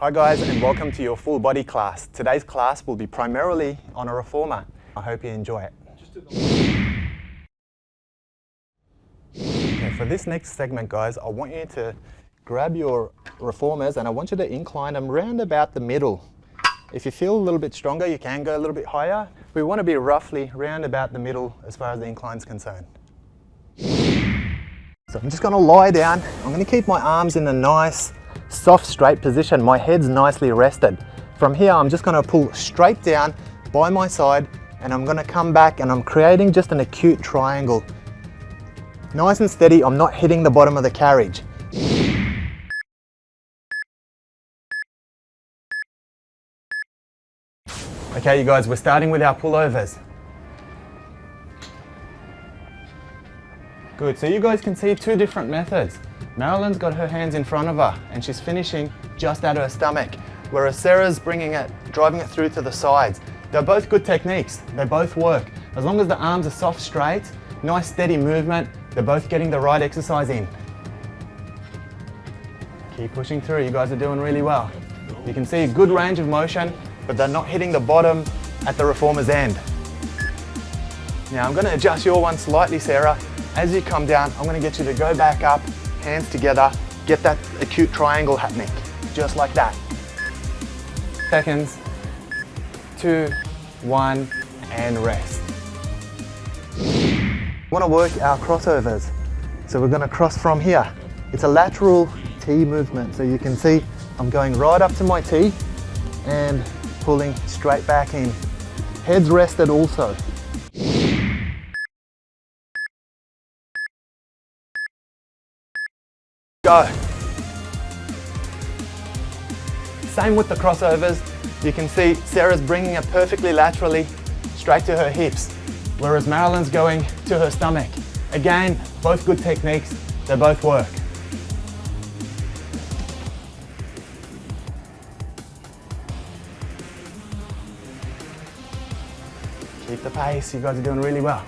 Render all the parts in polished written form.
Hi guys, and welcome to your full body class. Today's class will be primarily on a reformer. I hope you enjoy it. Okay, for this next segment guys, I want you to grab your reformers and I want you to incline them round about the middle. If you feel a little bit stronger, you can go a little bit higher. We want to be roughly round about the middle as far as the incline is concerned. So I'm just going to lie down. I'm going to keep my arms in a nice, soft, straight position. My head's nicely rested. From here, I'm just going to pull straight down by my side and I'm going to come back and I'm creating just an acute triangle. Nice and steady, I'm not hitting the bottom of the carriage. Okay, you guys, we're starting with our pullovers. Good, so you guys can see two different methods. Marilyn's got her hands in front of her and she's finishing just at her stomach, whereas Sarah's driving it through to the sides. They're both good techniques, they both work. As long as the arms are soft, straight, nice steady movement, they're both getting the right exercise in. Keep pushing through, you guys are doing really well. You can see a good range of motion, but they're not hitting the bottom at the reformer's end. Now I'm going to adjust your one slightly, Sarah. As you come down, I'm going to get you to go back up, hands together, get that acute triangle happening, just like that. Seconds, 2, 1, and rest. We want to work our crossovers. So we're going to cross from here. It's a lateral T movement. So you can see I'm going right up to my T and pulling straight back in. Head's rested also. Go. Same with the crossovers. You can see Sarah's bringing it perfectly laterally straight to her hips, whereas Marilyn's going to her stomach. Again, both good techniques, they both work. Keep the pace, you guys are doing really well.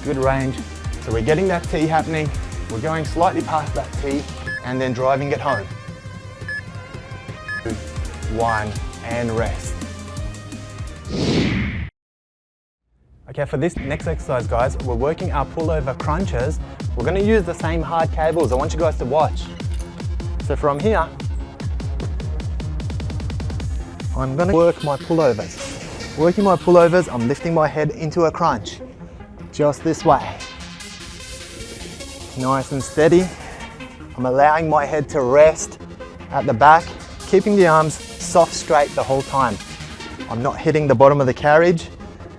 Good range. So we're getting that T happening. We're going slightly past that T and then driving it home. 2, 1, and rest. Okay, for this next exercise, guys, we're working our pullover crunches. We're going to use the same hard cables. I want you guys to watch. So from here, I'm going to work my pullovers. Working my pullovers, I'm lifting my head into a crunch. Just this way. Nice and steady. I'm allowing my head to rest at the back, keeping the arms soft, straight the whole time. I'm not hitting the bottom of the carriage.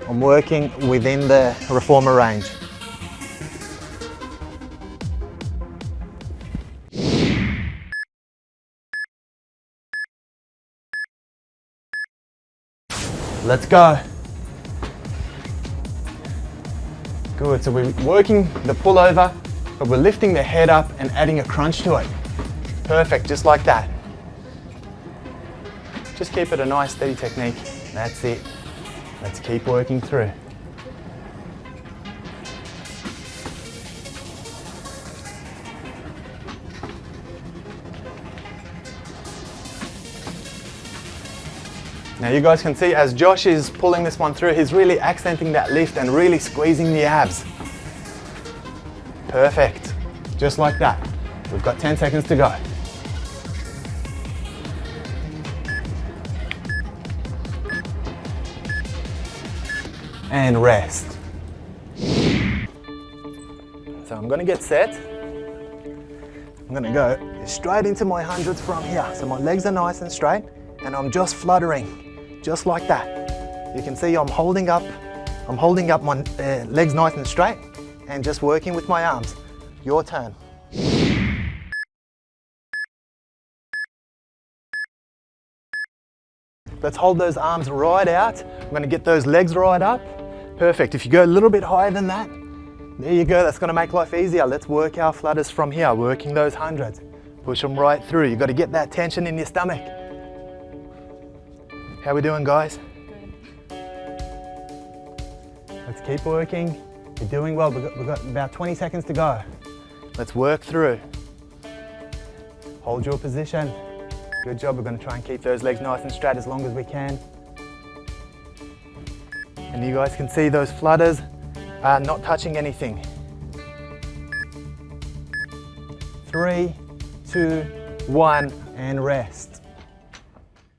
I'm working within the reformer range. Let's go. Good, so we're working the pullover, but we're lifting the head up and adding a crunch to it. Perfect, just like that. Just keep it a nice steady technique. That's it. Let's keep working through. Now you guys can see as Josh is pulling this one through, he's really accenting that lift and really squeezing the abs. Perfect, just like that. We've got 10 seconds to go. And rest. So I'm gonna get set. I'm gonna go straight into my hundreds from here. So my legs are nice and straight and I'm just fluttering, just like that. You can see I'm holding up my legs nice and straight and just working with my arms. Your turn. Let's hold those arms right out. I'm gonna get those legs right up. Perfect. If you go a little bit higher than that, there you go. That's gonna make life easier. Let's work our flutters from here, working those hundreds. Push them right through. You've got to get that tension in your stomach. How we doing, guys? Good. Let's keep working. You're doing well. We've got about 20 seconds to go. Let's work through. Hold your position. Good job. We're going to try and keep those legs nice and straight as long as we can. And you guys can see those flutters are not touching anything. 3, 2, 1, and rest.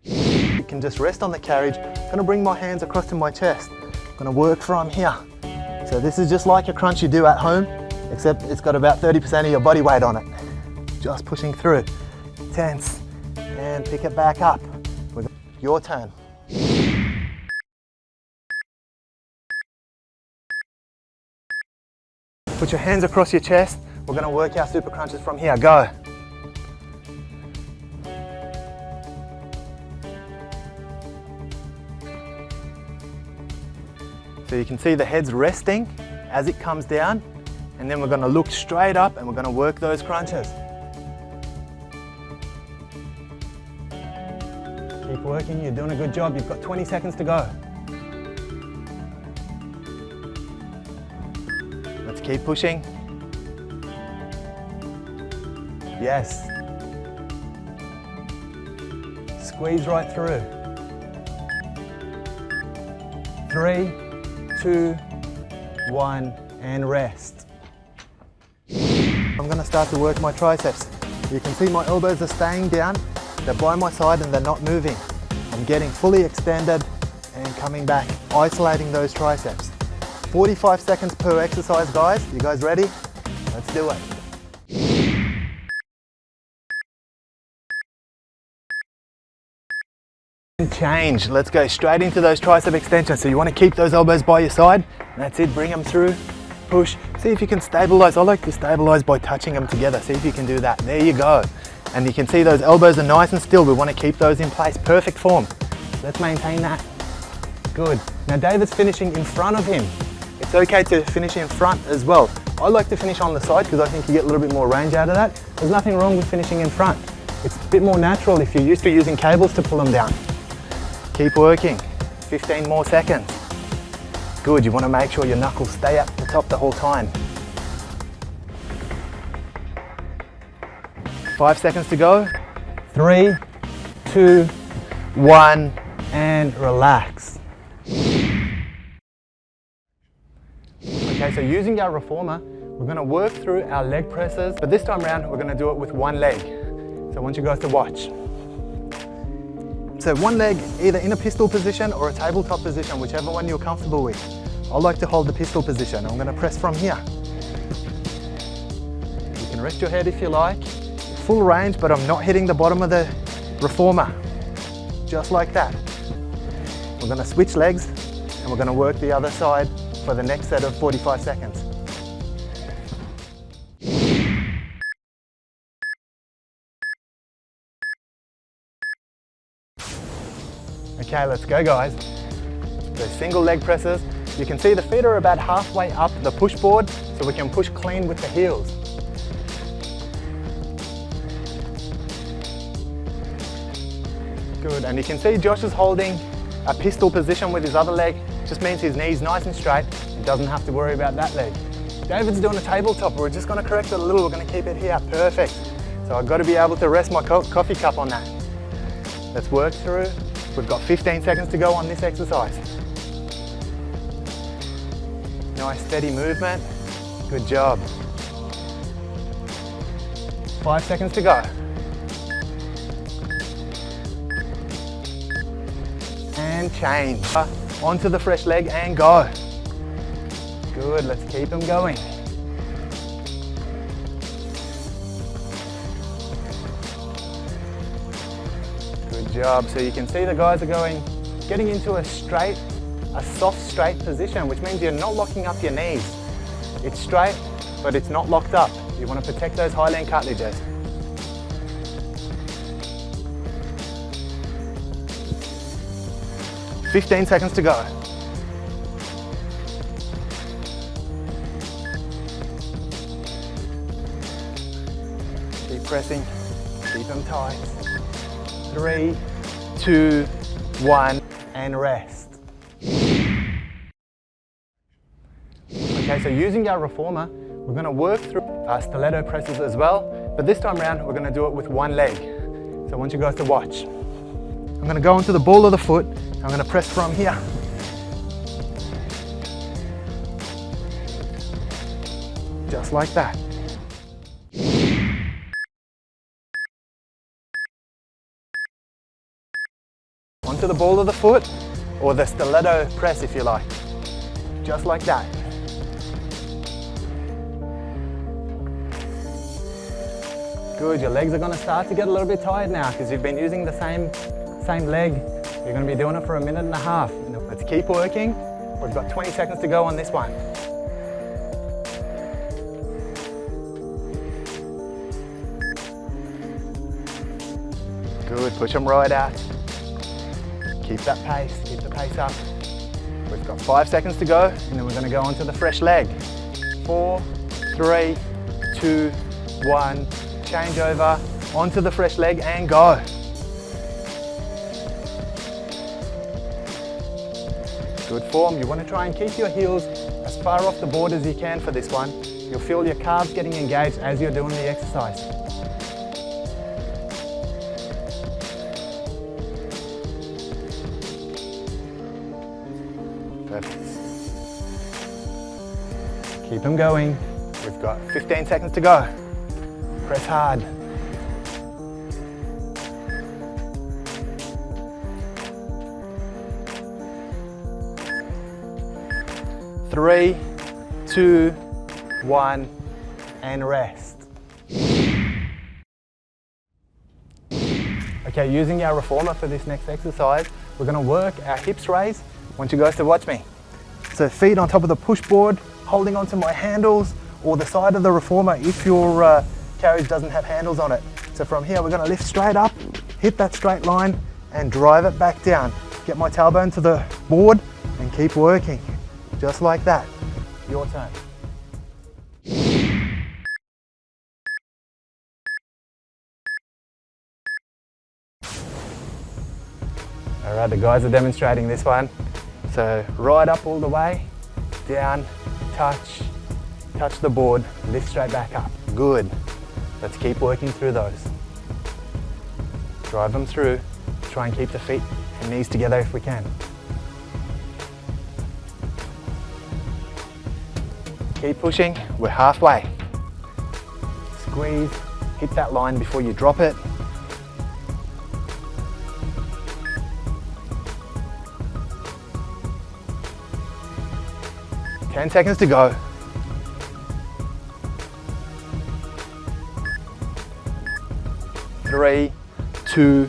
You can just rest on the carriage. I'm going to bring my hands across to my chest. I'm going to work from here. So this is just like a crunch you do at home, except it's got about 30% of your body weight on it. Just pushing through. Tense, and pick it back up. Your turn. Put your hands across your chest. We're going to work our super crunches from here. Go. So you can see the head's resting as it comes down, and then we're going to look straight up and we're going to work those crunches. Keep working, you're doing a good job. You've got 20 seconds to go. Let's keep pushing. Yes. Squeeze right through. 3, 2, 1, and rest. I'm going to start to work my triceps. You can see my elbows are staying down. They're by my side and they're not moving. I'm getting fully extended and coming back, isolating those triceps. 45 seconds per exercise, guys. You guys ready? Let's do it. Change. Let's go straight into those tricep extensions. So you want to keep those elbows by your side. That's it. Bring them through. Push. See if you can stabilize. I like to stabilize by touching them together. See if you can do that. There you go. And you can see those elbows are nice and still. We want to keep those in place. Perfect form. Let's maintain that. Good. Now David's finishing in front of him. It's okay to finish in front as well. I like to finish on the side because I think you get a little bit more range out of that. There's nothing wrong with finishing in front. It's a bit more natural if you're used to using cables to pull them down. Keep working. 15 more seconds. Good. You want to make sure your knuckles stay at the top the whole time. 5 seconds to go. 3, 2, 1, and relax. Okay, so using our reformer, we're going to work through our leg presses, but this time around we're going to do it with one leg. So I want you guys to watch. So one leg either in a pistol position or a tabletop position, whichever one you're comfortable with. I like to hold the pistol position. I'm going to press from here. You can rest your head if you like. Full range, but I'm not hitting the bottom of the reformer. Just like that. We're going to switch legs and we're going to work the other side for the next set of 45 seconds. Okay, let's go guys. So single leg presses. You can see the feet are about halfway up the push board, so we can push clean with the heels. Good, and you can see Josh is holding a pistol position with his other leg. Just means his knee's nice and straight. He doesn't have to worry about that leg. David's doing a tabletop. We're just going to correct it a little. We're going to keep it here. Perfect. So I've got to be able to rest my coffee cup on that. Let's work through. We've got 15 seconds to go on this exercise. Nice steady movement. Good job. 5 seconds to go. And change. Onto the fresh leg and go. Good, let's keep them going. Good job. So you can see the guys are getting into a soft straight position, which means you're not locking up your knees. It's straight, but it's not locked up. You want to protect those hyaline cartilages. "15 seconds to go. Keep pressing, keep them tight. 3, 2, 1, and rest. Okay, so using our reformer, we're gonna work through our stiletto presses as well, but this time around, we're gonna do it with one leg. So I want you guys to watch. I'm gonna go onto the ball of the foot. I'm gonna press from here. Just like that. Onto the ball of the foot, or the stiletto press if you like. Just like that. Good, your legs are gonna start to get a little bit tired now because you've been using the same leg. You're gonna be doing it for a minute and a half. Let's keep working. We've got 20 seconds to go on this one. Good, push them right out. Keep that pace, keep the pace up. We've got 5 seconds to go, and then we're gonna go onto the fresh leg. 4, 3, 2, 1, change over, onto the fresh leg and go. Good form. You wanna try and keep your heels as far off the board as you can for this one. You'll feel your calves getting engaged as you're doing the exercise. Perfect. Keep them going. We've got 15 seconds to go. Press hard. Three, 2, 1, and rest. Okay, using our reformer for this next exercise, we're gonna work our hips raise. I want you guys to watch me. So feet on top of the push board, holding onto my handles, or the side of the reformer if your carriage doesn't have handles on it. So from here, we're gonna lift straight up, hit that straight line, and drive it back down. Get my tailbone to the board and keep working. Just like that. Your turn. All right, the guys are demonstrating this one. So right up all the way, down, touch the board, lift straight back up. Good. Let's keep working through those. Drive them through. Try and keep the feet and knees together if we can. Keep pushing, we're halfway. Squeeze, hit that line before you drop it. Ten seconds to go. 3, 2,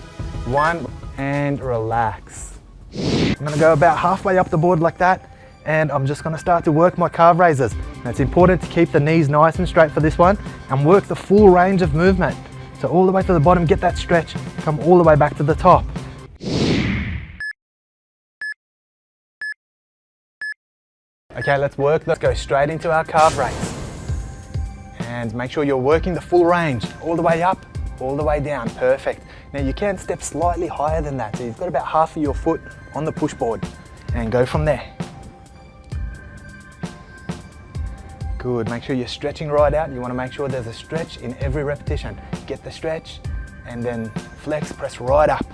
1, and relax. I'm gonna go about halfway up the board like that, and I'm just gonna start to work my calf raises. Now it's important to keep the knees nice and straight for this one, and work the full range of movement. So all the way to the bottom, get that stretch, come all the way back to the top. Okay, let's go straight into our calf raise. And make sure you're working the full range, all the way up, all the way down, perfect. Now you can step slightly higher than that, so you've got about half of your foot on the push board, and go from there. Good, make sure you're stretching right out. You wanna make sure there's a stretch in every repetition. Get the stretch, and then flex, press right up.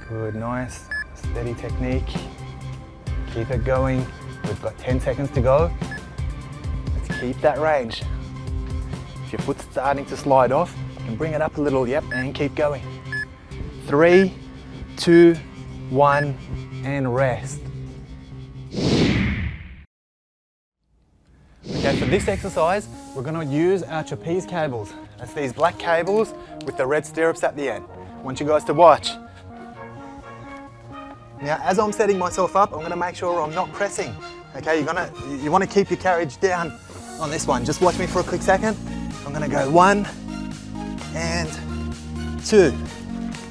Good, nice, steady technique. Keep it going. We've got 10 seconds to go. Let's keep that range. If your foot's starting to slide off, you can bring it up a little, yep, and keep going. 3, 2, 1, and rest. Okay, for this exercise, we're gonna use our trapeze cables. That's these black cables with the red stirrups at the end. I want you guys to watch. Now, as I'm setting myself up, I'm gonna make sure I'm not pressing. Okay, you wanna keep your carriage down on this one. Just watch me for a quick second. I'm gonna go 1 and 2.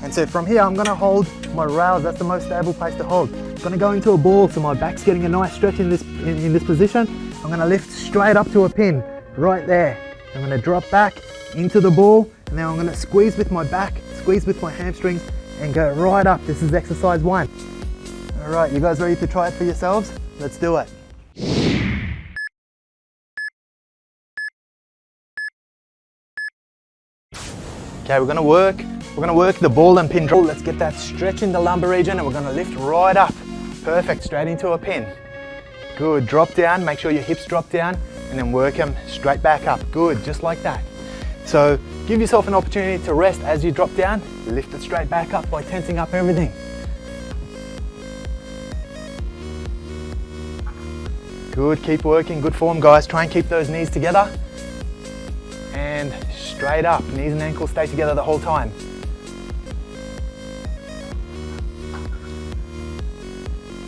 And so from here, I'm gonna hold my rails. That's the most stable place to hold. I'm gonna go into a ball, so my back's getting a nice stretch in this position. I'm gonna lift straight up to a pin, right there. I'm gonna drop back into the ball, and then I'm gonna squeeze with my back, squeeze with my hamstrings, and go right up. This is exercise 1. All right, you guys ready to try it for yourselves? Let's do it. Okay, we're gonna work the ball and pin drop. Let's get that stretch in the lumbar region and we're gonna lift right up. Perfect, straight into a pin. Good, drop down, make sure your hips drop down and then work them straight back up. Good, just like that. So give yourself an opportunity to rest as you drop down, lift it straight back up by tensing up everything. Good, keep working, good form guys. Try and keep those knees together. And straight up, knees and ankles stay together the whole time.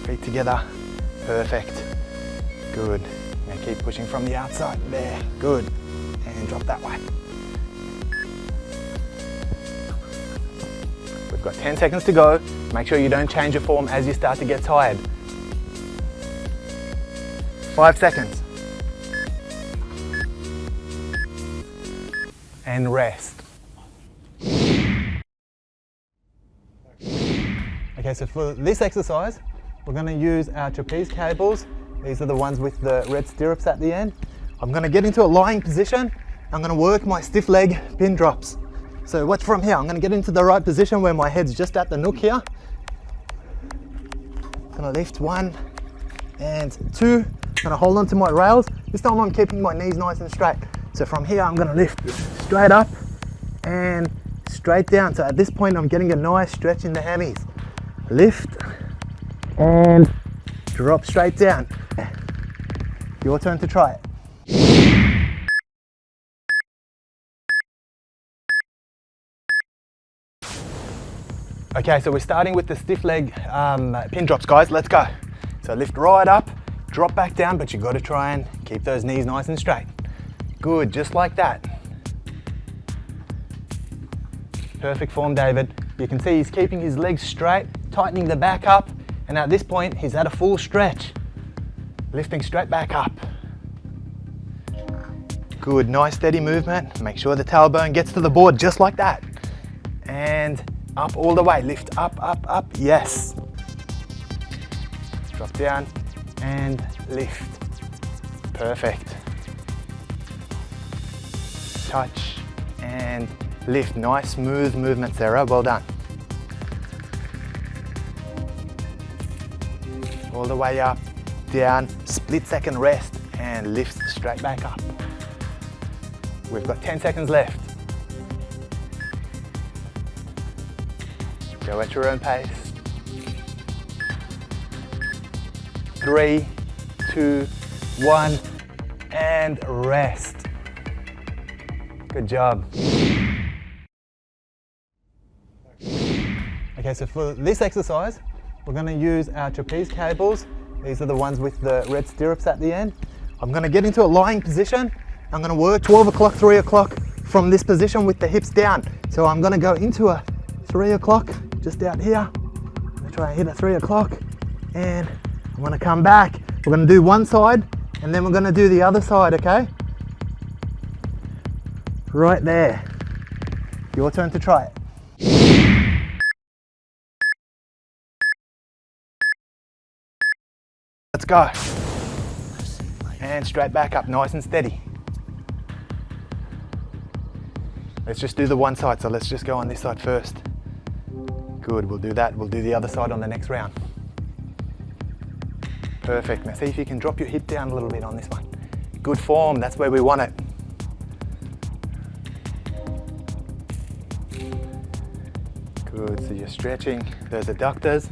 Feet together, perfect. Good, now keep pushing from the outside, there, good. And drop that way. We've got 10 seconds to go. Make sure you don't change your form as you start to get tired. 5 seconds. And rest. Okay, so for this exercise, we're going to use our trapeze cables. These are the ones with the red stirrups at the end. I'm going to get into a lying position. I'm going to work my stiff leg pin drops. So watch from here. I'm going to get into the right position where my head's just at the nook here. I'm going to lift 1 and 2. I'm going to hold on to my rails. This time I'm keeping my knees nice and straight. So from here I'm going to lift straight up and straight down. So at this point I'm getting a nice stretch in the hammies. Lift and drop straight down. Your turn to try it. Okay, so we're starting with the stiff leg pin drops, guys. Let's go. So lift right up, drop back down, but you've got to try and keep those knees nice and straight. Good, just like that. Perfect form, David. You can see he's keeping his legs straight, tightening the back up, and at this point, he's at a full stretch. Lifting straight back up. Good, nice steady movement. Make sure the tailbone gets to the board just like that. And up all the way, lift up, up, up, yes. Drop down and lift. Perfect. Touch and lift. Nice smooth movement, Sarah, well done. All the way up, down, split second rest and lift straight back up. We've got 10 seconds left. Go at your own pace. 3, 2, 1, and rest. Good job. Okay, so for this exercise, we're going to use our trapeze cables. These are the ones with the red stirrups at the end. I'm going to get into a lying position. I'm going to work 12 o'clock, 3 o'clock from this position with the hips down. So I'm going to go into a 3 o'clock, just out here. I'm going to try and hit a 3 o'clock and I'm going to come back. We're going to do one side and then we're going to do the other side, okay? Right there. Your turn to try it. Let's go. And straight back up, nice and steady. Let's just do the one side, so let's just go on this side first. Good, we'll do that. We'll do the other side on the next round. Perfect. Now see if you can drop your hip down a little bit on this one. Good form, that's where we want it. Good, so you're stretching those adductors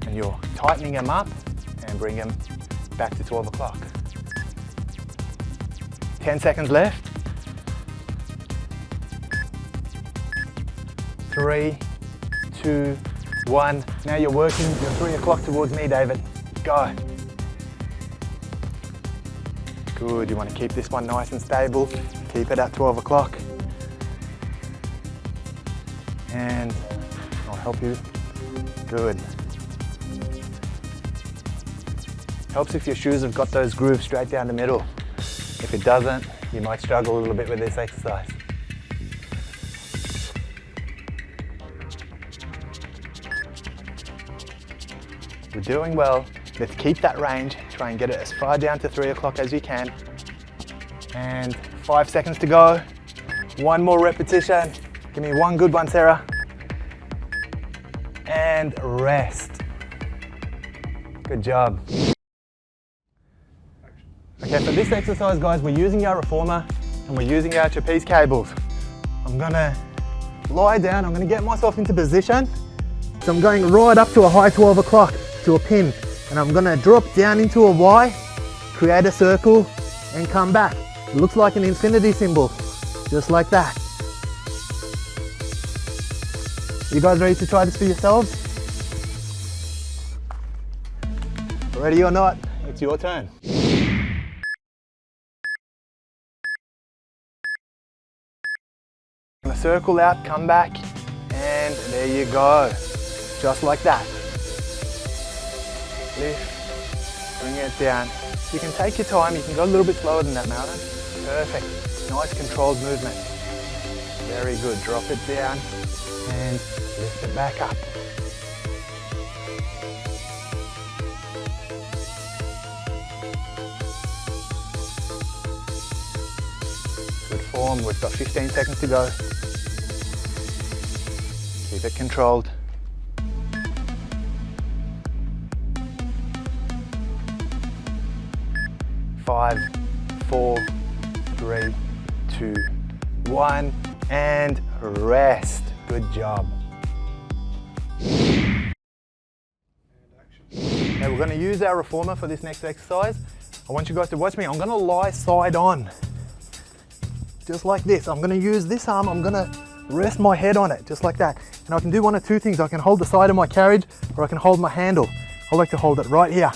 and you're tightening them up and bring them back to 12 o'clock. 10 seconds left. 3, 2, 1. Now you're working your 3 o'clock towards me, David. Go. Good, you want to keep this one nice and stable. Keep it at 12 o'clock. And I'll help you. Good. Helps if your shoes have got those grooves straight down the middle. If it doesn't, you might struggle a little bit with this exercise. We're doing well. Let's keep that range. Try and get it as far down to 3 o'clock as you can. And 5 seconds to go. One more repetition. Give me one good one, Sarah. And rest. Good job. Okay, for this exercise, guys, we're using our reformer and we're using our trapeze cables. I'm gonna lie down, I'm gonna get myself into position. So I'm going right up to a high 12 o'clock to a pin, and I'm gonna drop down into a Y, create a circle, and come back. It looks like an infinity symbol, just like that. You guys ready to try this for yourselves? Ready or not, it's your turn. Gonna circle out, come back, and there you go. Just like that. Lift, bring it down. You can take your time, you can go a little bit slower than that, Malcolm. Perfect. Nice controlled movement. Very good. Drop it down and lift it back up. Good form. We've got 15 seconds to go. Keep it controlled. Five, 4, 3, 2, 1, and rest. Good job. Now we're going to use our reformer for this next exercise. I want you guys to watch me. I'm going to lie side on. Just like this. I'm going to use this arm. I'm going to rest my head on it, just like that. And I can do one of two things. I can hold the side of my carriage or I can hold my handle. I like to hold it right here.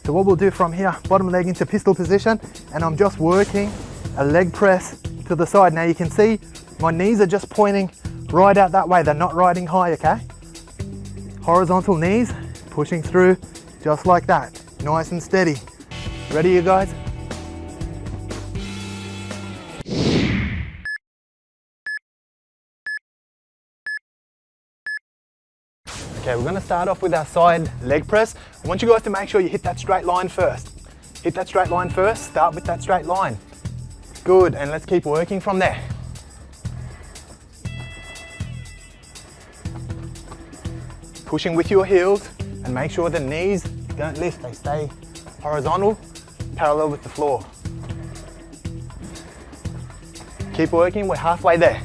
So what we'll do from here, bottom leg into pistol position, and I'm just working a leg press to the side. Now you can see my knees are just pointing right out that way. They're not riding high, okay? Horizontal knees, pushing through just like that. Nice and steady. Ready, you guys? Okay, we're going to start off with our side leg press. I want you guys to make sure you hit that straight line first. Hit that straight line first, start with that straight line. Good, and let's keep working from there. Pushing with your heels and make sure the knees don't lift, they stay horizontal, parallel with the floor. Keep working, we're halfway there.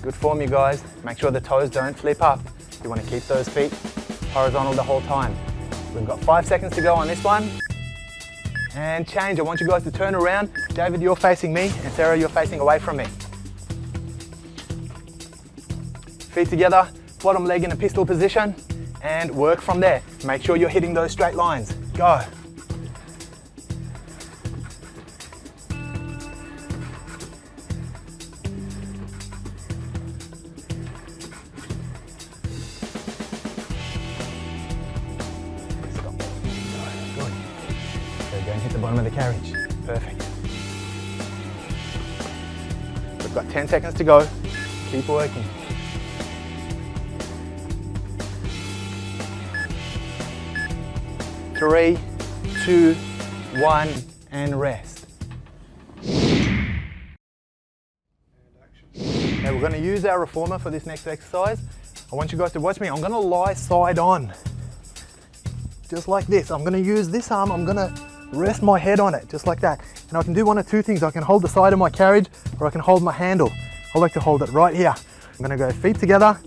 Good form, you guys. Make sure the toes don't flip up. You want to keep those feet horizontal the whole time. We've got 5 seconds to go on this one. And change. I want you guys to turn around. David, you're facing me, and Sarah, you're facing away from me. Feet together, bottom leg in a pistol position, and work from there. Make sure you're hitting those straight lines. Go. Go and hit the bottom of the carriage. Perfect. We've got 10 seconds to go. Keep working. Three, 2, 1, and rest. Now we're going to use our reformer for this next exercise. I want you guys to watch me. I'm going to lie side on. Just like this. I'm going to use this arm. I'm going to rest my head on it, just like that. And I can do one of two things. I can hold the side of my carriage or I can hold my handle. I like to hold it right here. I'm going to go feet together,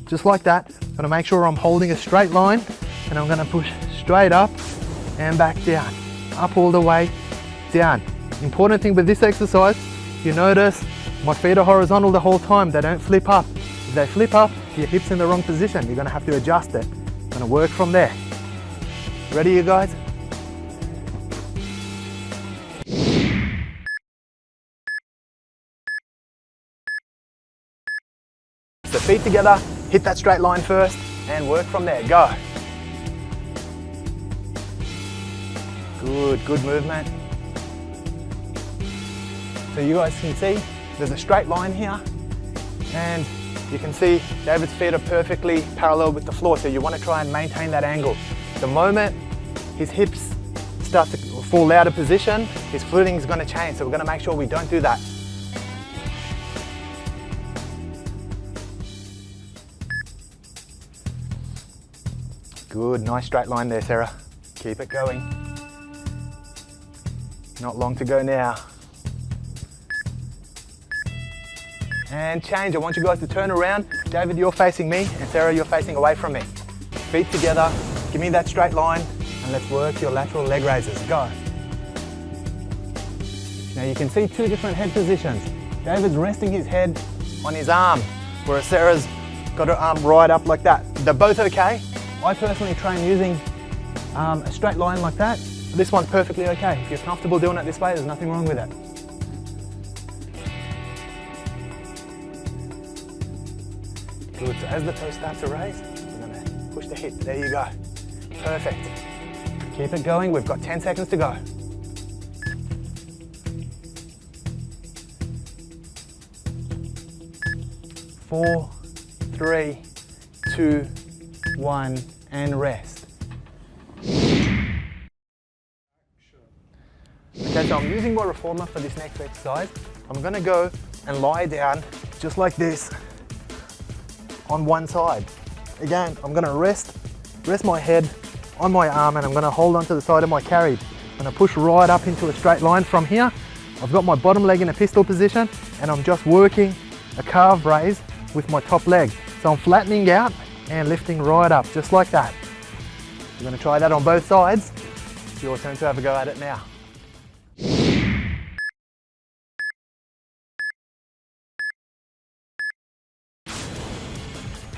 just like that. I'm going to make sure I'm holding a straight line, and I'm going to push straight up and back down. Up all the way, down. Important thing with this exercise, you notice my feet are horizontal the whole time. They don't flip up. If they flip up, your hips in the wrong position. You're going to have to adjust it. I'm going to work from there. Ready, you guys? So feet together, hit that straight line first, and work from there. Go. Good movement. So you guys can see there's a straight line here. And you can see David's feet are perfectly parallel with the floor, so you want to try and maintain that angle. The moment his hips start to fall out of position, his footing is going to change, so we're going to make sure we don't do that. Good, nice straight line there, Sarah. Keep it going. Not long to go now. And change. I want you guys to turn around. David, you're facing me, and Sarah, you're facing away from me. Feet together, give me that straight line, and let's work your lateral leg raises. Go. Now you can see two different head positions. David's resting his head on his arm, whereas Sarah's got her arm right up like that. They're both okay. I personally train using a straight line like that. This one's perfectly okay. If you're comfortable doing it this way, there's nothing wrong with it. Good, so as the toe starts to raise, we're gonna push the hip. There you go. Perfect. Keep it going, we've got 10 seconds to go. 4, 3, 2, 1, and rest. Okay, so I'm using my reformer for this next exercise. I'm gonna go and lie down just like this on one side. Again, I'm gonna rest my head on my arm, and I'm gonna hold onto the side of my carry. I'm gonna push right up into a straight line from here. I've got my bottom leg in a pistol position, and I'm just working a calf raise with my top leg. So I'm flattening out and lifting right up, just like that. We're gonna try that on both sides. It's your turn to have a go at it now.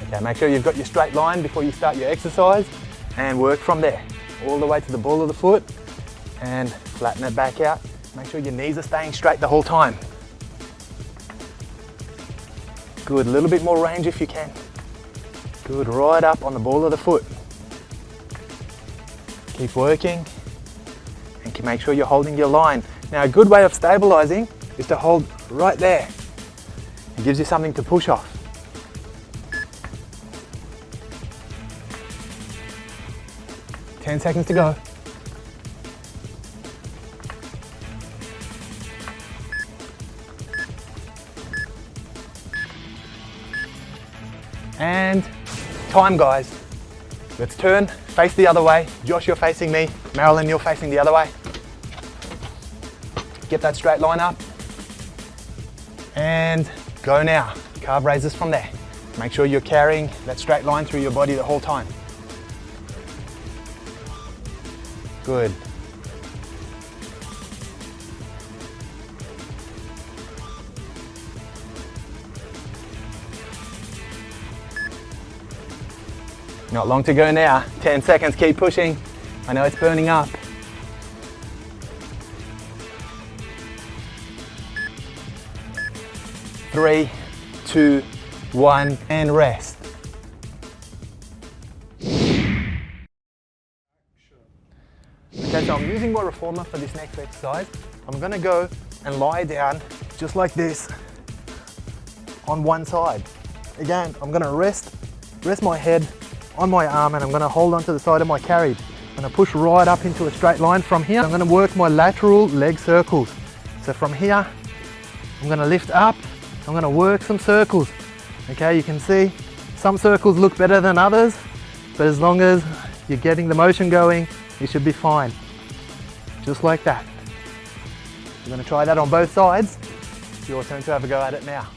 Okay, make sure you've got your straight line before you start your exercise, and work from there, all the way to the ball of the foot, and flatten it back out. Make sure your knees are staying straight the whole time. Good, a little bit more range if you can. Good, right up on the ball of the foot. Keep working, and make sure you're holding your line. Now, a good way of stabilizing is to hold right there. It gives you something to push off. Ten seconds to go. And time, guys. Let's turn, face the other way. Josh, you're facing me. Marilyn, you're facing the other way. Get that straight line up. And go now. Calf raises from there. Make sure you're carrying that straight line through your body the whole time. Good. Not long to go now. 10 seconds, keep pushing. I know it's burning up. Three, 2, 1, and rest. Okay, so I'm using my reformer for this next exercise. I'm gonna go and lie down just like this on one side. Again, I'm gonna rest my head on my arm, and I'm gonna hold onto the side of my carry. I'm gonna push right up into a straight line from here. I'm gonna work my lateral leg circles. So from here, I'm gonna lift up. I'm gonna work some circles. Okay, you can see some circles look better than others, but as long as you're getting the motion going, you should be fine. Just like that. We're gonna try that on both sides. It's your turn to have a go at it now.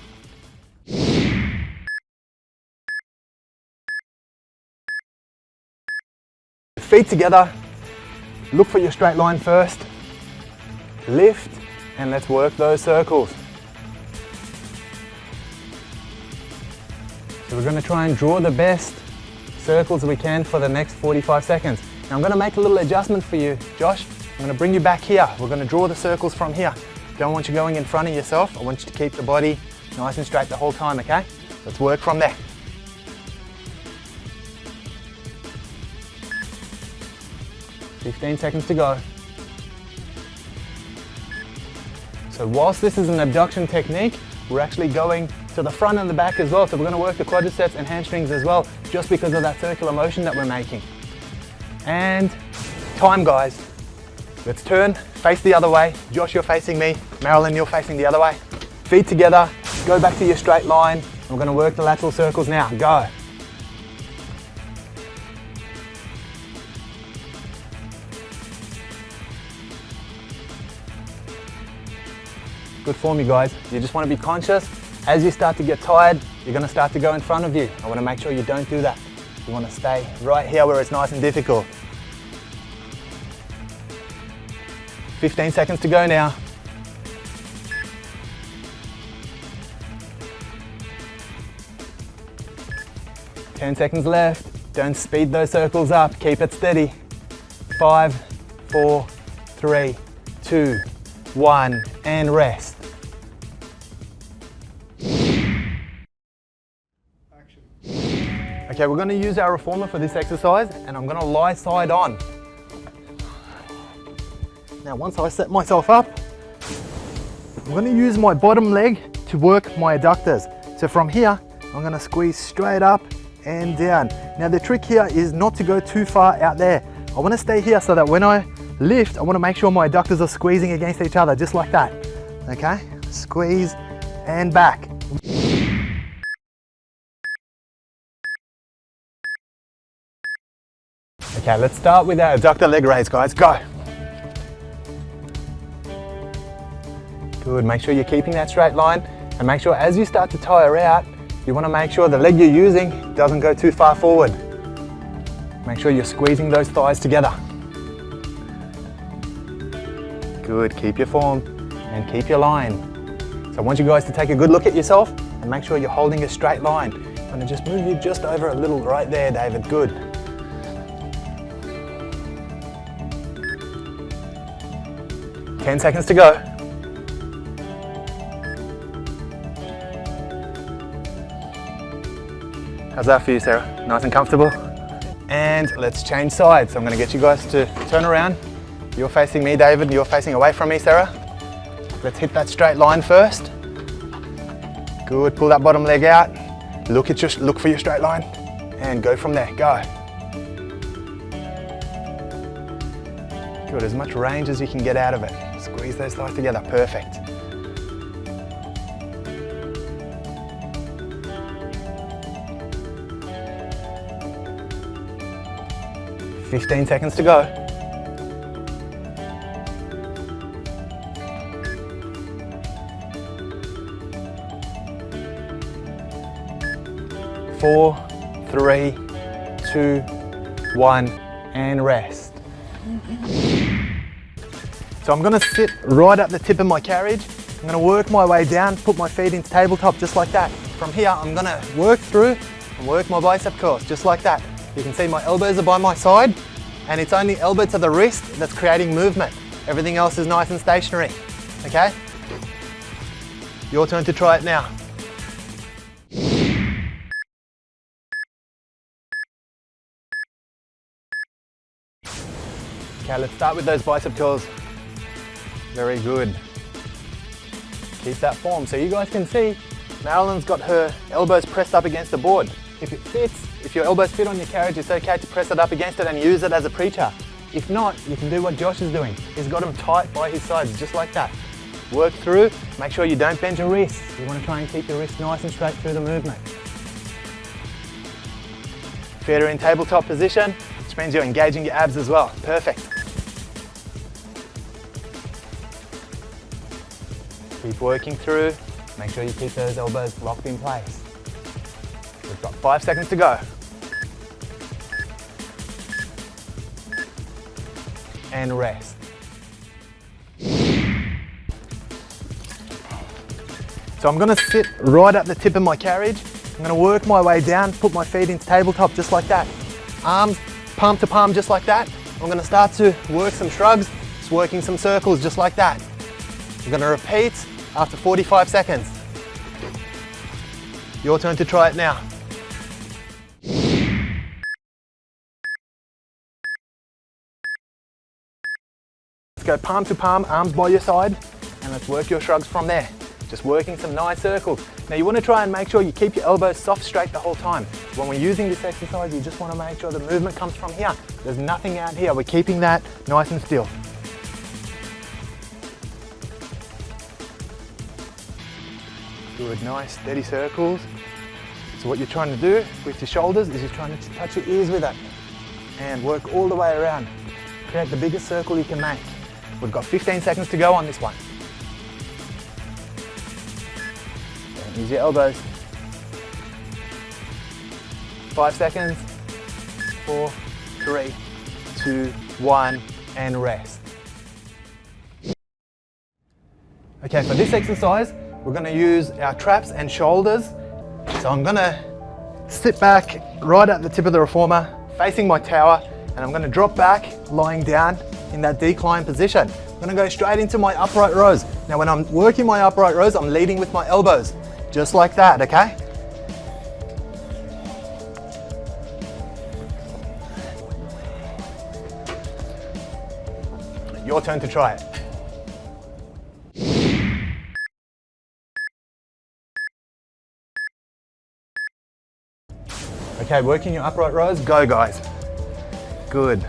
Feet together, look for your straight line first, lift, and let's work those circles. So we're going to try and draw the best circles we can for the next 45 seconds. Now I'm going to make a little adjustment for you, Josh. I'm going to bring you back here. We're going to draw the circles from here. Don't want you going in front of yourself. I want you to keep the body nice and straight the whole time, okay? Let's work from there. $15 seconds to go. So whilst this is an abduction technique, we're actually going to the front and the back as well. So we're going to work the quadriceps and hamstrings as well, just because of that circular motion that we're making. And time, guys. Let's turn, face the other way. Josh, you're facing me. Marilyn, you're facing the other way. Feet together, go back to your straight line. We're going to work the lateral circles now. Go. Good form, you guys. You just want to be conscious. As you start to get tired, you're going to start to go in front of you. I want to make sure you don't do that. You want to stay right here where it's nice and difficult. 15 seconds to go now. 10 seconds left. Don't speed those circles up. Keep it steady. 5, 4, 3, 2, 1, and rest. Okay, we're going to use our reformer for this exercise, and I'm going to lie side on. Now, once I set myself up, I'm going to use my bottom leg to work my adductors. So from here, I'm going to squeeze straight up and down. Now the trick here is not to go too far out there. I want to stay here so that when I lift, I want to make sure my adductors are squeezing against each other, just like that. Okay, squeeze and back. Okay, let's start with our adductor leg raise, guys. Go. Good, make sure you're keeping that straight line, and make sure as you start to tire out, you want to make sure the leg you're using doesn't go too far forward. Make sure you're squeezing those thighs together. Good, keep your form and keep your line. So I want you guys to take a good look at yourself and make sure you're holding a straight line. I'm going to just move you just over a little right there, David. Good. Ten seconds to go. How's that for you, Sarah? Nice and comfortable? And let's change sides. So I'm going to get you guys to turn around. You're facing me, David. You're facing away from me, Sarah. Let's hit that straight line first. Good. Pull that bottom leg out. Look for your straight line, and go from there. Go. Good. As much range as you can get out of it. Squeeze those thighs together. Perfect. "15 seconds to go. Four, 3, 2, 1, and rest. So I'm going to sit right at the tip of my carriage. I'm going to work my way down, put my feet into tabletop just like that. From here, I'm going to work through and work my bicep curls just like that. You can see my elbows are by my side, and it's only elbow to the wrist that's creating movement. Everything else is nice and stationary, okay? Your turn to try it now. Okay, let's start with those bicep curls. Very good. Keep that form. So you guys can see, Marilyn's got her elbows pressed up against the board. If it fits, if your elbows fit on your carriage, it's okay to press it up against it and use it as a preacher. If not, you can do what Josh is doing. He's got them tight by his sides, just like that. Work through, make sure you don't bend your wrists. You want to try and keep your wrists nice and straight through the movement. Feet are in tabletop position, which means you're engaging your abs as well. Perfect. Keep working through. Make sure you keep those elbows locked in place. We've got 5 seconds to go. And rest. So I'm going to sit right at the tip of my carriage. I'm going to work my way down, put my feet into tabletop just like that. Arms palm to palm just like that. I'm going to start to work some shrugs, just working some circles just like that. I'm going to repeat after 45 seconds. Your turn to try it now. Let's go palm to palm, arms by your side, and let's work your shrugs from there. Just working some nice circles. Now you want to try and make sure you keep your elbows soft straight the whole time. When we're using this exercise, you just want to make sure the movement comes from here. There's nothing out here. We're keeping that nice and still. Good, nice, steady circles. So what you're trying to do with your shoulders is you're trying to touch your ears with it and work all the way around. Create the biggest circle you can make. We've got 15 seconds to go on this one. And use your elbows. 5 seconds. 4, 3, 2, 1, and rest. Okay, for this exercise, we're going to use our traps and shoulders. So I'm going to sit back right at the tip of the reformer, facing my tower, and I'm going to drop back, lying down in that decline position. I'm going to go straight into my upright rows. Now when I'm working my upright rows, I'm leading with my elbows, just like that, okay? Your turn to try it. Okay, working your upright rows, go guys. Good.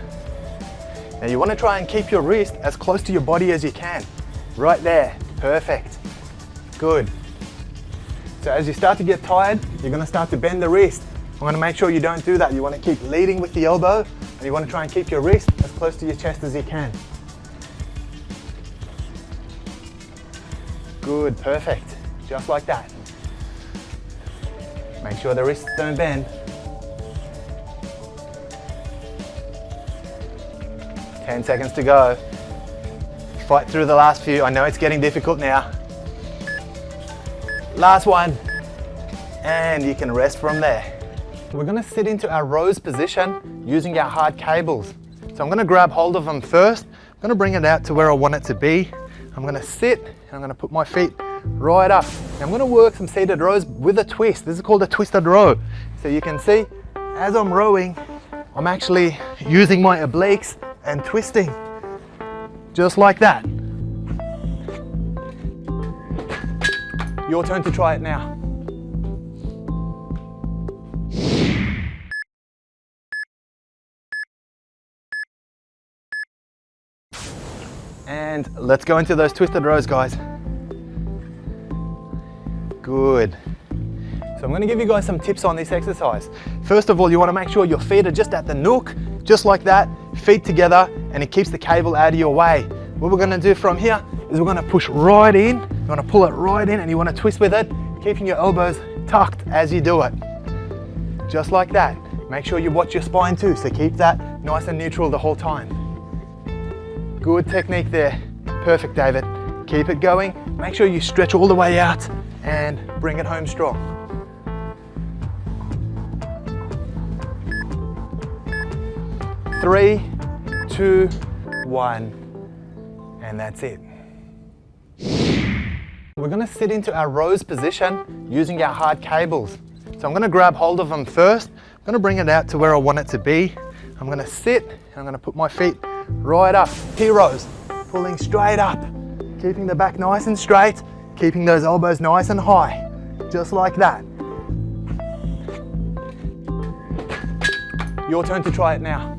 Now you want to try and keep your wrist as close to your body as you can. Right there, perfect. Good. So as you start to get tired, you're going to start to bend the wrist. I'm going to make sure you don't do that. You want to keep leading with the elbow, and you want to try and keep your wrist as close to your chest as you can. Good, perfect. Just like that. Make sure the wrists don't bend. 10 seconds to go. Fight through the last few. I know it's getting difficult now. Last one. And you can rest from there. We're going to sit into our rose position using our hard cables. So I'm going to grab hold of them first. I'm going to bring it out to where I want it to be. I'm going to sit and I'm going to put my feet right up. Now I'm going to work some seated rows with a twist. This is called a twisted row. So you can see as I'm rowing, I'm actually using my obliques and twisting, just like that. Your turn to try it now. And let's go into those twisted rows, guys. Good. So I'm going to give you guys some tips on this exercise. First of all, you want to make sure your feet are just at the nook, just like that, feet together, and it keeps the cable out of your way. What we're going to do from here is we're going to push right in, you want to pull it right in, and you want to twist with it, keeping your elbows tucked as you do it. Just like that. Make sure you watch your spine too, so keep that nice and neutral the whole time. Good technique there. Perfect, David. Keep it going. Make sure you stretch all the way out and bring it home strong. 3, 2, 1, and that's it. We're going to sit into our rose position using our hard cables. So I'm going to grab hold of them first. I'm going to bring it out to where I want it to be. I'm going to sit and I'm going to put my feet right up. T-rows, pulling straight up, keeping the back nice and straight, keeping those elbows nice and high, just like that. Your turn to try it now.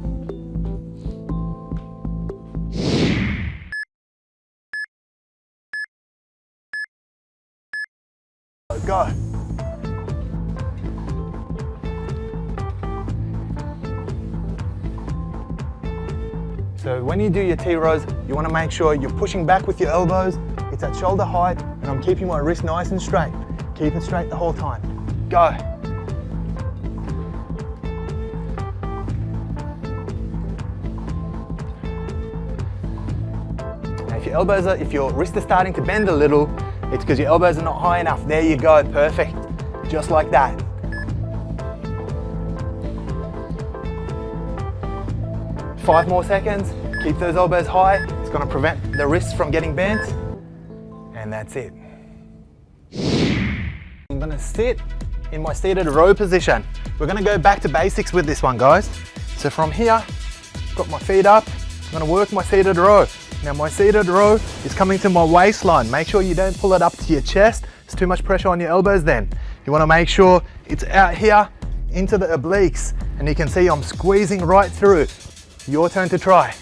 Go. So when you do your T-rows, you want to make sure you're pushing back with your elbows. It's at shoulder height, and I'm keeping my wrist nice and straight. Keep it straight the whole time. Go. Now if your wrist is starting to bend a little, it's because your elbows are not high enough. There you go, perfect. Just like that. Five more seconds. Keep those elbows high. It's going to prevent the wrists from getting bent. And that's it. I'm going to sit in my seated row position. We're going to go back to basics with this one, guys. So from here, got my feet up. I'm going to work my seated row. Now my seated row is coming to my waistline. Make sure you don't pull it up to your chest. It's too much pressure on your elbows then. You want to make sure it's out here into the obliques, and you can see I'm squeezing right through. Your turn to try.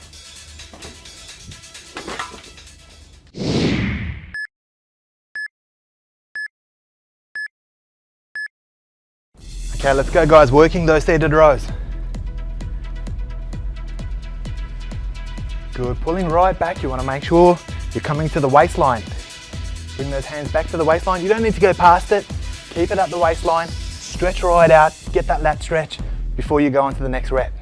Okay, let's go guys, working those seated rows. Good, pulling right back. You want to make sure you're coming to the waistline. Bring those hands back to the waistline. You don't need to go past it. Keep it at the waistline. Stretch right out. Get that lat stretch before you go on to the next rep.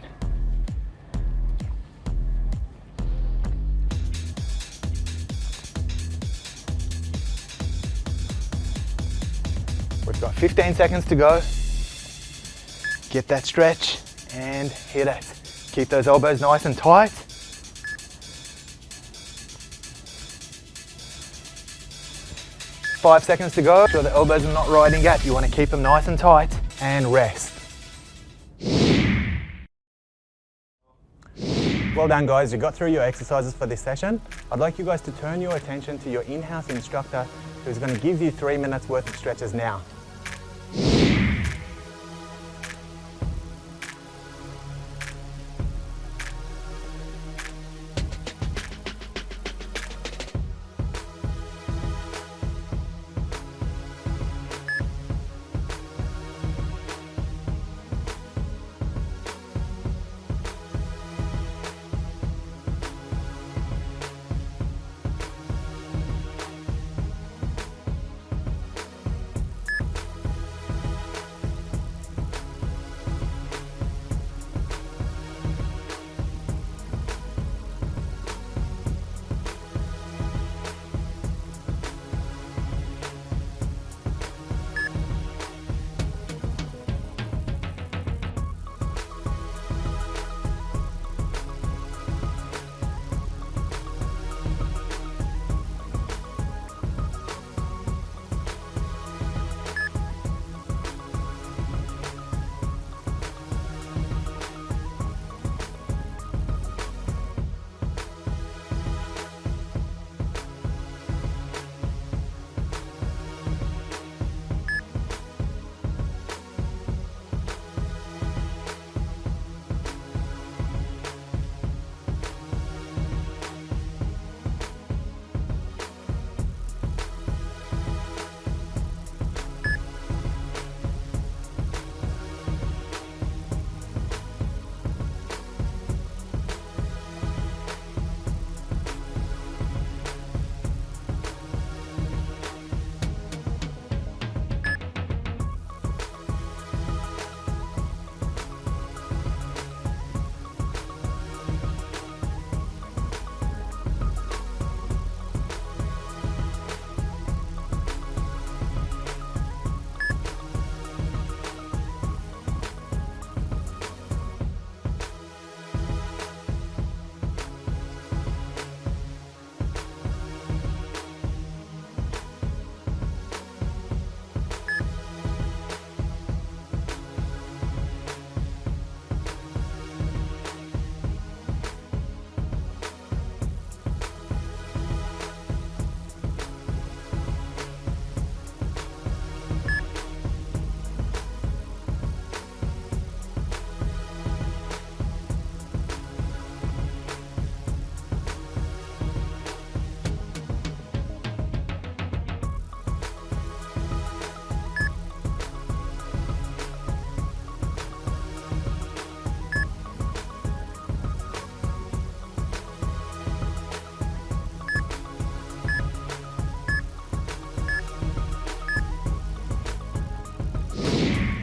We've got 15 seconds to go. Get that stretch and hit it. Keep those elbows nice and tight. Five seconds to go. Make sure the elbows are not riding at. You want to keep them nice and tight and rest. Well done guys, you got through your exercises for this session. I'd like you guys to turn your attention to your in-house instructor who's going to give you 3 minutes worth of stretches now.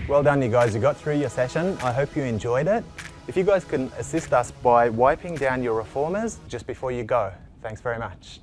Well done you guys, you got through your session. I hope you enjoyed it. If you guys can assist us by wiping down your reformers just before you go. Thanks very much.